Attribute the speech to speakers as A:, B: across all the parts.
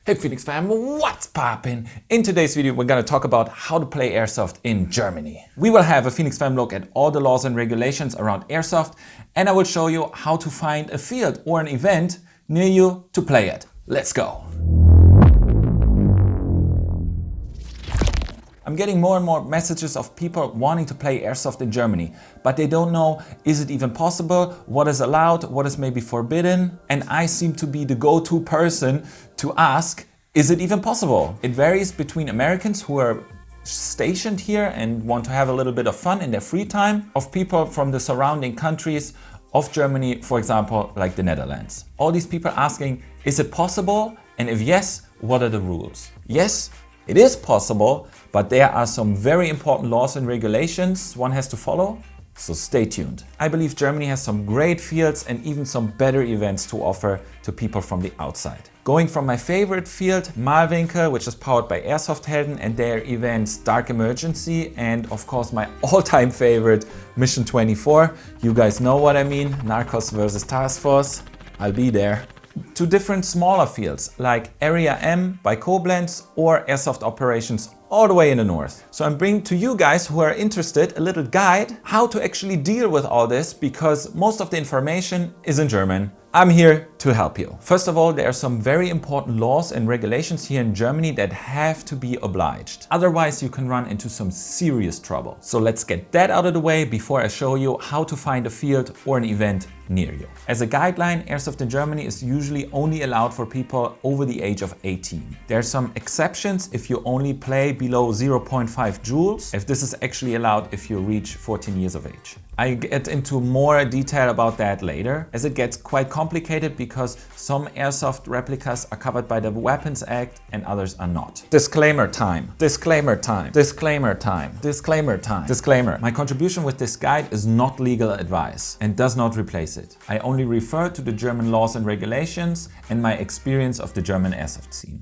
A: Hey Phoenix fam, what's poppin'? In today's video we're gonna talk about how to play Airsoft in Germany. We will have a Phoenix fam look at all the laws and regulations around Airsoft, and I will show you how to find a field or an event near you to play it. Let's go! I'm getting more and more messages of people wanting to play Airsoft in Germany, but they don't know, is it even possible, what is allowed, what is maybe forbidden, and I seem to be the go-to person to ask, is it even possible? It varies between Americans who are stationed here and want to have a little bit of fun in their free time, of people from the surrounding countries of Germany, for example, like the Netherlands. All these people asking, is it possible? And if yes, what are the rules? Yes, it is possible, but there are some very important laws and regulations one has to follow, so stay tuned. I believe Germany has some great fields and even some better events to offer to people from the outside. Going from my favorite field, Malwinkel, which is powered by Airsoft Helden and their events Dark Emergency, and of course my all-time favorite, Mission 24. You guys know what I mean, Narcos versus Task Force, I'll be there. To different smaller fields like Area M by Koblenz or Airsoft Operations all the way in the north. So I'm bringing to you guys who are interested a little guide how to actually deal with all this, because most of the information is in German. I'm here to help you. First of all, there are some very important laws and regulations here in Germany that have to be obliged. Otherwise, you can run into some serious trouble. So let's get that out of the way before I show you how to find a field or an event near you. As a guideline, Airsoft in Germany is usually only allowed for people over the age of 18. There are some exceptions if you only play below 0.5 joules, if this is actually allowed if you reach 14 years of age. I get into more detail about that later, as it gets quite complicated because some airsoft replicas are covered by the Weapons Act and others are not. Disclaimer time, disclaimer time, disclaimer time, disclaimer time, disclaimer. My contribution with this guide is not legal advice and does not replace it. I only refer to the German laws and regulations and my experience of the German airsoft scene.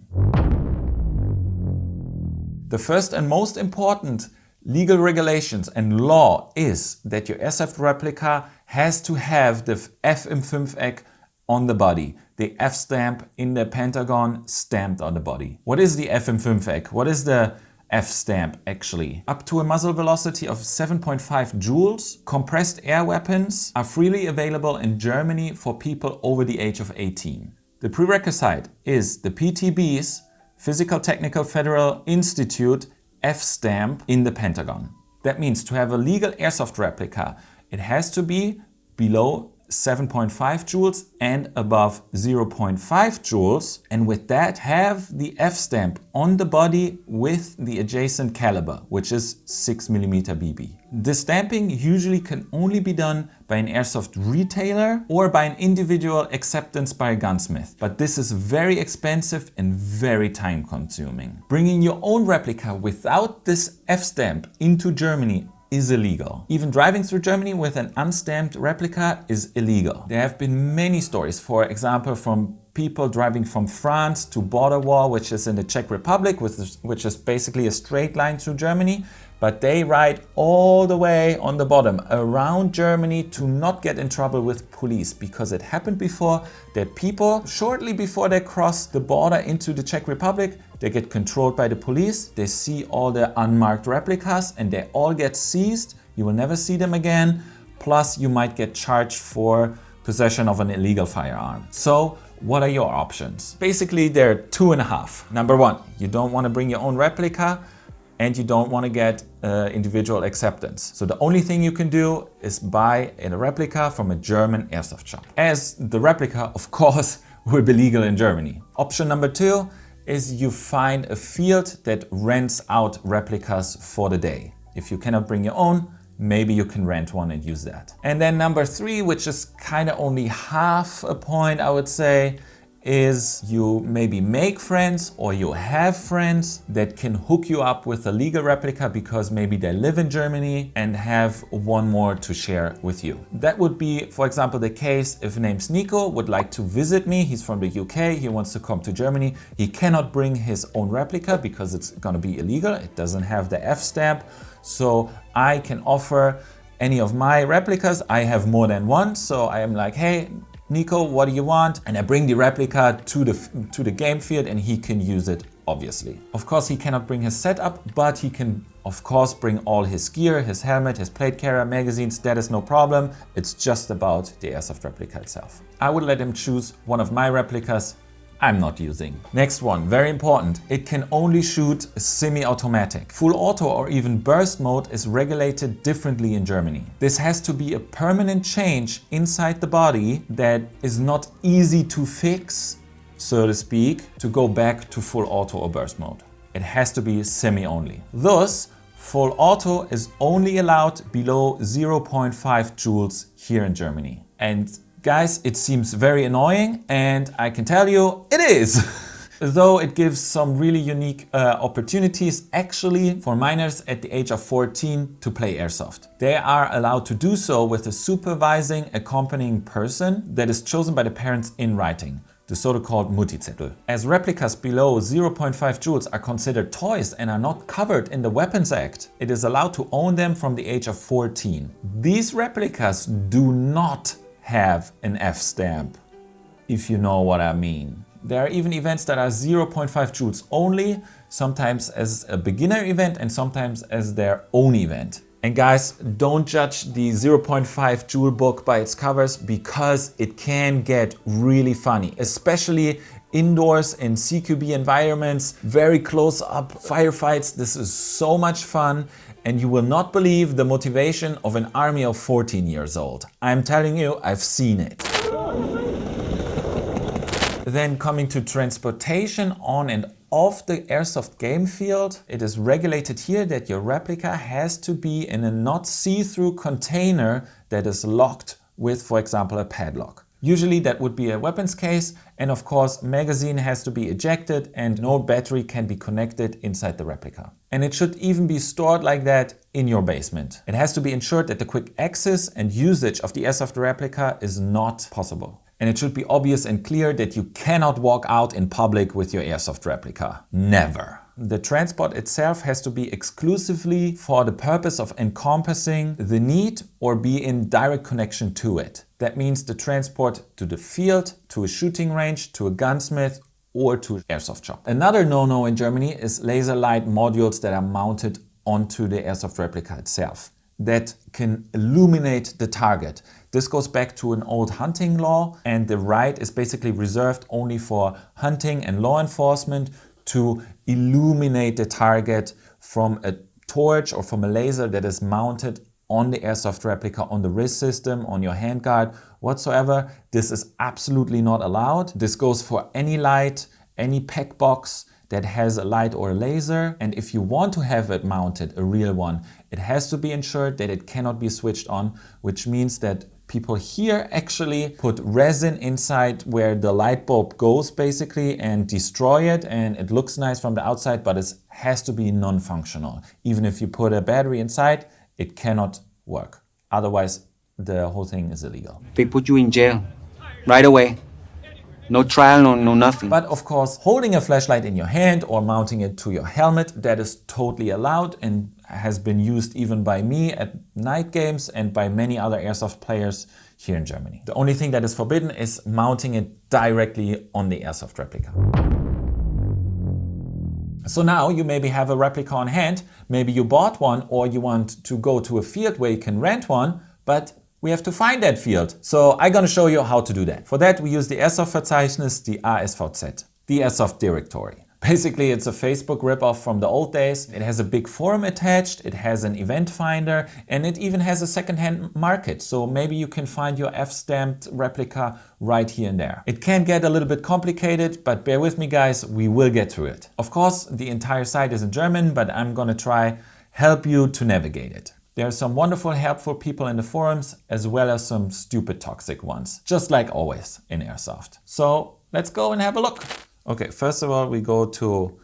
A: The first and most important legal regulations and law is that your airsoft replica has to have the F im fünfeck on the body, the F stamp in the pentagon stamped on the body. What is the F im fünfeck? What is the F stamp actually? Up to a muzzle velocity of 7.5 joules, compressed air weapons are freely available in Germany for people over the age of 18. The prerequisite is the PTB's Physical Technical Federal Institute F stamp in the pentagon. That means to have a legal airsoft replica, it has to be below 7.5 joules and above 0.5 joules, and with that have the F stamp on the body with the adjacent caliber, which is 6mm BB. The stamping usually can only be done by an airsoft retailer or by an individual acceptance by a gunsmith, but this is very expensive and very time consuming. Bringing your own replica without this F stamp into Germany is illegal. Even driving through Germany with an unstamped replica is illegal. There have been many stories, for example, from people driving from France to border wall, which is in the Czech Republic, which is basically a straight line through Germany, but they ride all the way on the bottom around Germany to not get in trouble with police, because it happened before that people, shortly before they cross the border into the Czech Republic, they get controlled by the police, they see all the unmarked replicas and they all get seized. You will never see them again. Plus you might get charged for possession of an illegal firearm. So what are your options? Basically there are two and a half. Number one, you don't want to bring your own replica and you don't want to get individual acceptance. So the only thing you can do is buy a replica from a German airsoft shop, as the replica of course will be legal in Germany. Option number two is you find a field that rents out replicas for the day. If you cannot bring your own, maybe you can rent one and use that. And then number three, which is kind of only half a point, I would say, is you maybe make friends or you have friends that can hook you up with a legal replica because maybe they live in Germany and have one more to share with you. That would be, for example, the case if name's Nico would like to visit me. He's from the UK, he wants to come to Germany. He cannot bring his own replica because it's gonna be illegal. It doesn't have the F stamp. So I can offer any of my replicas. I have more than one, so I am like, hey, Nico, what do you want? And I bring the replica to the game field and he can use it, obviously. Of course, he cannot bring his setup, but he can, of course, bring all his gear, his helmet, his plate carrier, magazines. That is no problem. It's just about the airsoft replica itself. I would let him choose one of my replicas I'm not using. Next one, very important. It can only shoot semi-automatic. Full auto or even burst mode is regulated differently in Germany. This has to be a permanent change inside the body that is not easy to fix, so to speak, to go back to full auto or burst mode. It has to be semi only. Thus, full auto is only allowed below 0.5 joules here in Germany. And guys, it seems very annoying, and I can tell you it is. Though it gives some really unique opportunities actually for minors at the age of 14 to play airsoft. They are allowed to do so with a supervising accompanying person that is chosen by the parents in writing, the so-called Multizettel. As replicas below 0.5 joules are considered toys and are not covered in the Weapons Act, it is allowed to own them from the age of 14. These replicas do not have an F stamp, if you know what I mean. There are even events that are 0.5 joules only, sometimes as a beginner event and sometimes as their own event. And guys, don't judge the 0.5 joule book by its covers, because it can get really funny, especially indoors in CQB environments, very close up firefights. This is so much fun, and you will not believe the motivation of an army of 14 years old. I'm telling you, I've seen it. Then coming to transportation on and off the airsoft game field, it is regulated here that your replica has to be in a not see-through container that is locked with, for example, a padlock. Usually that would be a weapons case, and of course magazine has to be ejected and no battery can be connected inside the replica. And it should even be stored like that in your basement. It has to be ensured that the quick access and usage of the airsoft replica is not possible. And it should be obvious and clear that you cannot walk out in public with your airsoft replica. Never. The transport itself has to be exclusively for the purpose of encompassing the need or be in direct connection to it. That means the transport to the field, to a shooting range, to a gunsmith, or to an airsoft shop. Another no-no in Germany is laser light modules that are mounted onto the airsoft replica itself that can illuminate the target. This goes back to an old hunting law, and the right is basically reserved only for hunting and law enforcement to illuminate the target from a torch or from a laser that is mounted on the airsoft replica, on the wrist system, on your handguard, whatsoever. This is absolutely not allowed. This goes for any light, any pack box that has a light or a laser. And if you want to have it mounted, a real one, it has to be ensured that it cannot be switched on, which means that people here actually put resin inside where the light bulb goes basically and destroy it, and it looks nice from the outside, but it has to be non-functional. Even if you put a battery inside, it cannot work. Otherwise, the whole thing is illegal.
B: They put you in jail right away. No trial, no nothing.
A: But of course, holding a flashlight in your hand or mounting it to your helmet, that is totally allowed and has been used even by me at night games and by many other airsoft players here in Germany. The only thing that is forbidden is mounting it directly on the airsoft replica. So now you maybe have a replica on hand, maybe you bought one or you want to go to a field where you can rent one, but we have to find that field. So I'm gonna show you how to do that. For that we use the Airsoft-Verzeichnis, the ASVZ, the Airsoft Directory. Basically it's a Facebook ripoff from the old days. It has a big forum attached, it has an event finder, and it even has a second-hand market. So maybe you can find your F-stamped replica right here and there. It can get a little bit complicated, but bear with me guys, we will get through it. Of course, the entire site is in German, but I'm gonna try help you to navigate it. There are some wonderful, helpful people in the forums, as well as some stupid, toxic ones, just like always in Airsoft. So let's go and have a look. Okay, first of all, we go to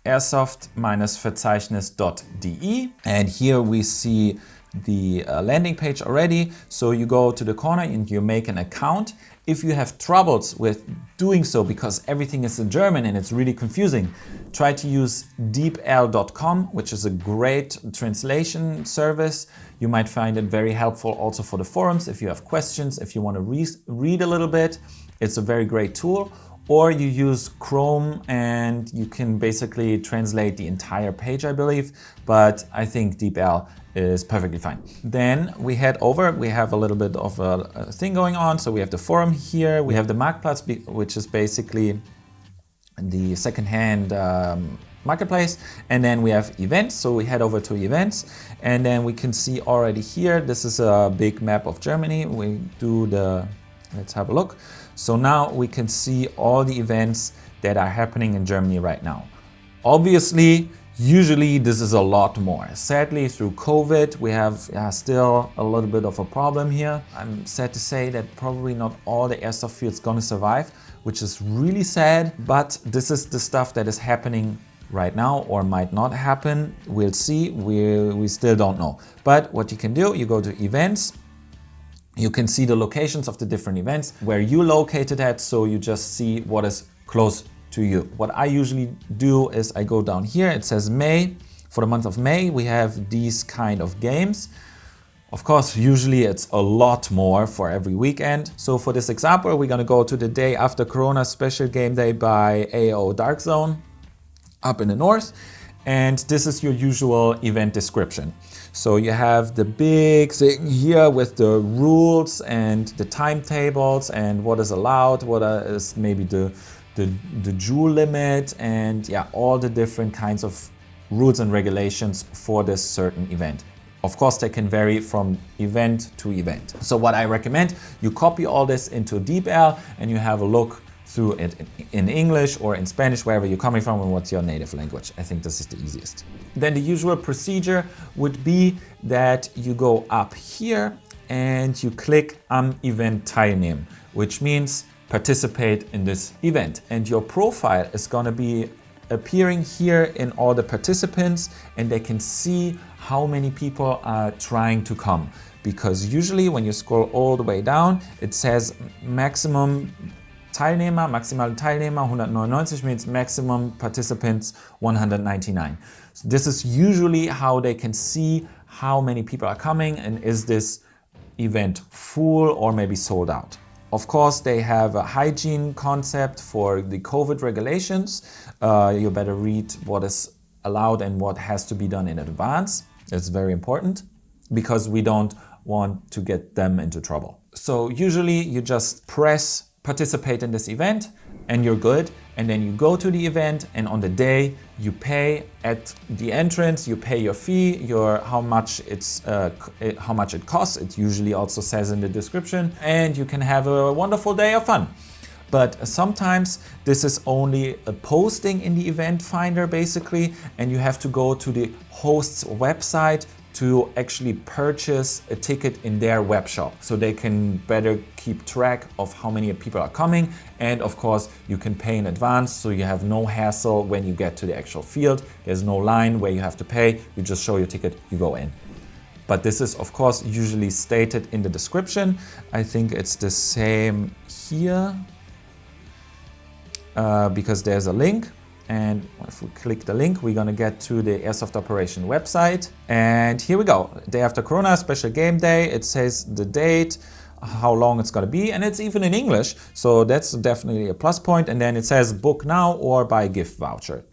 A: airsoft-verzeichnis.de, and here we see the landing page already. So you go to the corner and you make an account. If you have troubles with doing so because everything is in German and it's really confusing, try to use deepl.com, which is a great translation service. You might find it very helpful also for the forums. If you have questions, if you want to read a little bit, it's a very great tool. Or you use Chrome and you can basically translate the entire page, I believe. But I think DeepL is perfectly fine. Then we head over, we have a little bit of a thing going on. So we have the forum here, we have the Marktplatz, which is basically the secondhand marketplace, and then we have events. So we head over to events, and then we can see already here, this is a big map of Germany. We do let's have a look. So now we can see all the events that are happening in Germany right now. Obviously, usually this is a lot more. Sadly, through COVID, we have still a little bit of a problem here. I'm sad to say that probably not all the airsoft fields gonna survive, which is really sad, but this is the stuff that is happening right now or might not happen. We'll see, we still don't know. But what you can do, you go to events, you can see the locations of the different events, where you located at, so you just see what is close to you. What I usually do is I go down here, it says May. For the month of May, we have these kind of games. Of course, usually it's a lot more for every weekend. So for this example, we're gonna go to the day after Corona special game day by AO Dark Zone up in the north. And this is your usual event description. So you have the big thing here with the rules and the timetables and what is allowed, what is maybe the joule limit, and yeah, all the different kinds of rules and regulations for this certain event. Of course, they can vary from event to event. So what I recommend, you copy all this into DeepL and you have a look through it in English or in Spanish, wherever you're coming from and what's your native language. I think this is the easiest. Then the usual procedure would be that you go up here and you click Am Event teilnehmen, which means participate in this event. And your profile is gonna be appearing here in all the participants, and they can see how many people are trying to come. Because usually when you scroll all the way down, it says maximum Teilnehmer, maximale Teilnehmer 199 means maximum participants 199. So this is usually how they can see how many people are coming and is this event full or maybe sold out. Of course, they have a hygiene concept for the COVID regulations. You better read what is allowed and what has to be done in advance. It's very important because we don't want to get them into trouble. So usually you just press participate in this event and you're good, and then you go to the event, and on the day you pay at the entrance, you pay your fee, how much it costs. It usually also says in the description, and you can have a wonderful day of fun. But sometimes this is only a posting in the event finder basically, and you have to go to the host's website to actually purchase a ticket in their web shop, so they can better keep track of how many people are coming. And of course, you can pay in advance, so you have no hassle when you get to the actual field. There's no line where you have to pay. You just show your ticket, you go in. But this is of course usually stated in the description. I think it's the same here because there's a link. And if we click the link, we're gonna get to the Airsoft Operation website. And here we go. Day after Corona, special game day. It says the date, how long it's gonna be, and it's even in English. So that's definitely a plus point. And then it says book now or buy gift voucher.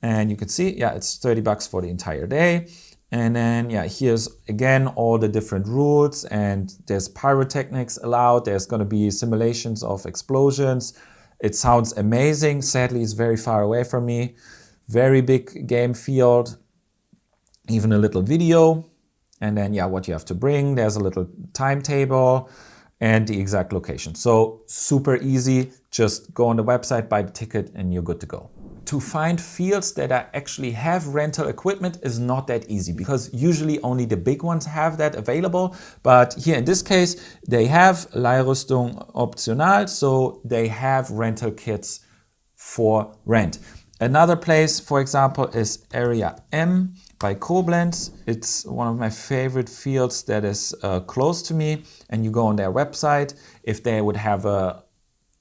A: And you can see, yeah, it's 30 bucks for the entire day. And then, yeah, here's again all the different rules, and there's pyrotechnics allowed. There's gonna be simulations of explosions. It sounds amazing. Sadly, it's very far away from me. Very big game field, even a little video. And then, yeah, what you have to bring. There's a little timetable and the exact location. So super easy. Just go on the website, buy the ticket, and you're good to go. To find fields that actually have rental equipment is not that easy, because usually only the big ones have that available. But here in this case, they have Leihrüstung optional, so they have rental kits for rent. Another place, for example, is Area M by Koblenz. It's one of my favorite fields that is close to me, and you go on their website. If they would have a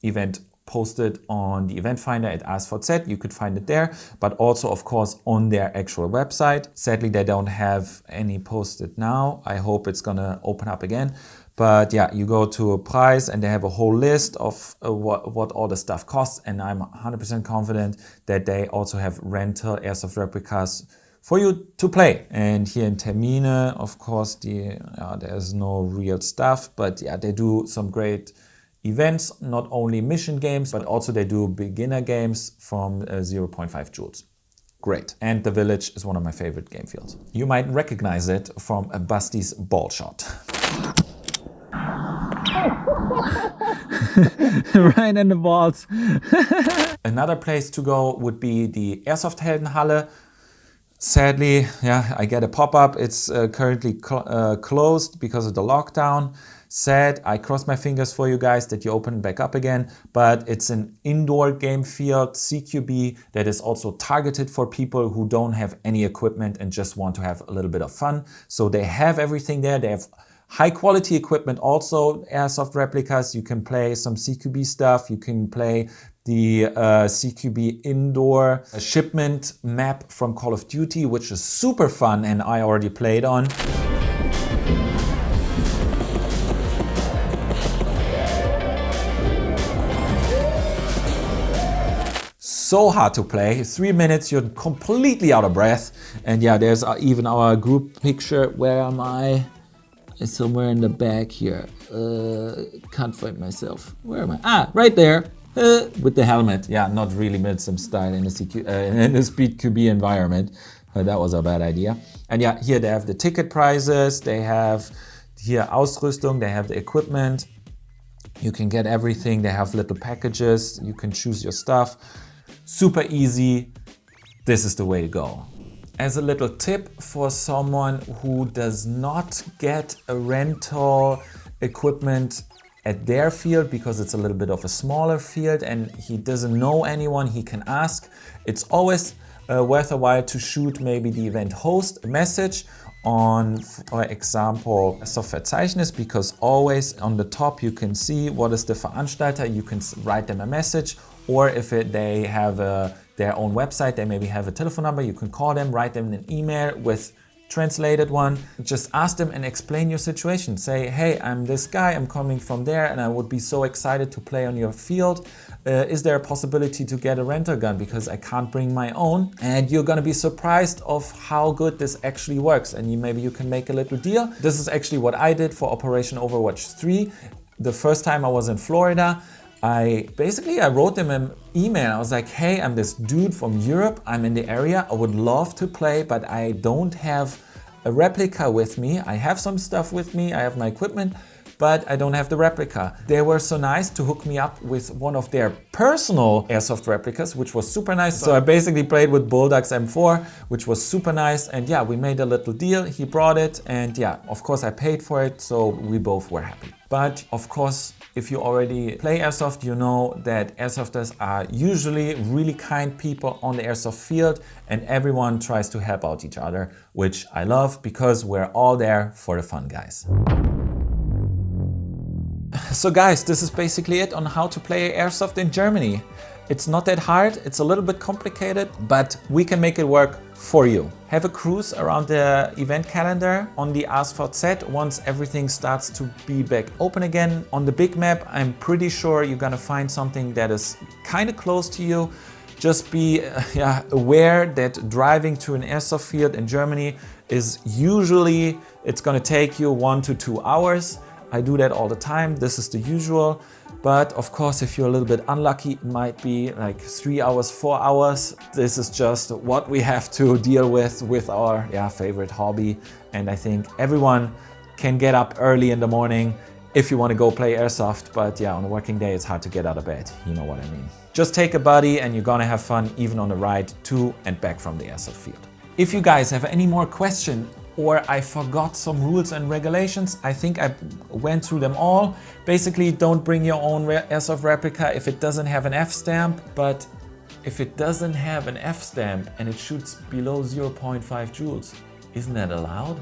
A: event posted on the event finder at ASVZ, you could find it there, but also of course on their actual website. Sadly, they don't have any posted now. I hope it's gonna open up again. But yeah, you go to a price and they have a whole list of what all the stuff costs, and I'm 100% confident that they also have rental airsoft replicas for you to play. And here in Termine, of course, there's no real stuff, but yeah, they do some great events, not only mission games, but also they do beginner games from 0.5 joules. Great. And the Village is one of my favorite game fields. You might recognize it from a Basti's ball shot.
C: Right in the balls.
A: Another place to go would be the Airsoft Heldenhalle. Sadly, yeah, I get a pop-up. It's currently closed because of the lockdown. Sad. I cross my fingers for you guys that you open back up again, but it's an indoor game field, CQB, that is also targeted for people who don't have any equipment and just want to have a little bit of fun. So they have everything there. They have high quality equipment, also airsoft replicas. You can play some CQB stuff. You can play the CQB indoor shipment map from Call of Duty, which is super fun and I already played on. So hard to play. 3 minutes, you're completely out of breath. And yeah, there's even our group picture. Where am I? It's somewhere in the back here. Can't find myself. Where am I? Ah, right there. With the helmet. Yeah, not really mid some style in the Speed QB environment. That was a bad idea. And yeah, here they have the ticket prices. They have here Ausrüstung. They have the equipment. You can get everything. They have little packages. You can choose your stuff. Super easy. This is the way to go. As a little tip for someone who does not get a rental equipment at their field because it's a little bit of a smaller field and he doesn't know anyone he can ask, it's always worth a while to shoot maybe the event host a message on, for example, Softverzeichnis, because always on the top you can see what is the Veranstalter. You can write them a message, or if they have their own website, they maybe have a telephone number, you can call them, write them an email with translated one. Just ask them and explain your situation. Say, hey, I'm this guy, I'm coming from there and I would be so excited to play on your field. Is there a possibility to get a rental gun because I can't bring my own? And you're gonna be surprised of how good this actually works, and maybe you can make a little deal. This is actually what I did for Operation Overwatch 3. The first time I was in Florida, I wrote them an email. I was like, hey, I'm this dude from Europe. I'm in the area. I would love to play, but I don't have a replica with me. I have some stuff with me. I have my equipment, but I don't have the replica. They were so nice to hook me up with one of their personal airsoft replicas, which was super nice. So I basically played with Bulldogs M4, which was super nice. And yeah, we made a little deal. He brought it. And yeah, of course I paid for it. So we both were happy. But of course, if you already play airsoft, you know that airsofters are usually really kind people on the airsoft field, and everyone tries to help out each other, which I love because we're all there for the fun, guys. So guys, this is basically it on how to play airsoft in Germany. It's not that hard, it's a little bit complicated, but we can make it work for you. Have a cruise around the event calendar on the ASVZ once everything starts to be back open again. On the big map, I'm pretty sure you're gonna find something that is kind of close to you. Just be aware that driving to an airsoft field in Germany is usually, it's gonna take you 1 to 2 hours. I do that all the time, this is the usual. But of course, if you're a little bit unlucky, it might be like 3 hours, 4 hours. This is just what we have to deal with our favorite hobby. And I think everyone can get up early in the morning if you want to go play airsoft. But yeah, on a working day, it's hard to get out of bed. You know what I mean. Just take a buddy and you're gonna have fun even on the ride to and back from the airsoft field. If you guys have any more questions, or I forgot some rules and regulations, I think I went through them all. Basically, don't bring your own airsoft replica if it doesn't have an F stamp, but if it doesn't have an F stamp and it shoots below 0.5 joules, isn't that allowed?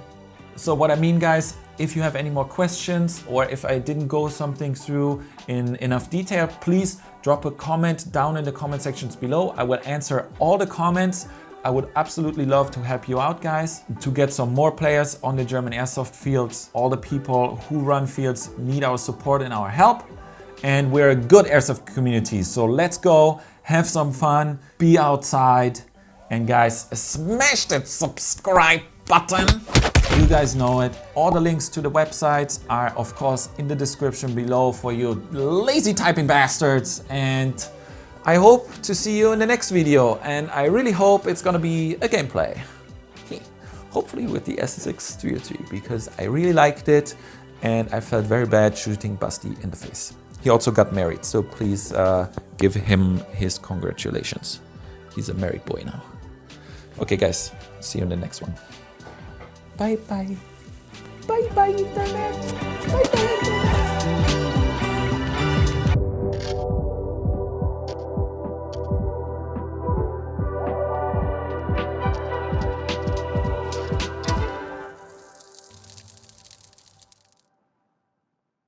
A: So what I mean, guys, if you have any more questions or if I didn't go something through in enough detail, please drop a comment down in the comment sections below. I will answer all the comments. I would absolutely love to help you out, guys, to get some more players on the German airsoft fields. All the people who run fields need our support and our help. And we're a good airsoft community. So let's go, have some fun, be outside. And guys, smash that subscribe button. You guys know it. All the links to the websites are, of course, in the description below for you lazy typing bastards. And I hope to see you in the next video. And I really hope it's gonna be a gameplay. Hopefully with the S6-303, because I really liked it and I felt very bad shooting Basti in the face. He also got married, so please give him his congratulations. He's a married boy now. Okay guys, see you in the next one. Bye bye. Bye bye internet. Bye bye internet.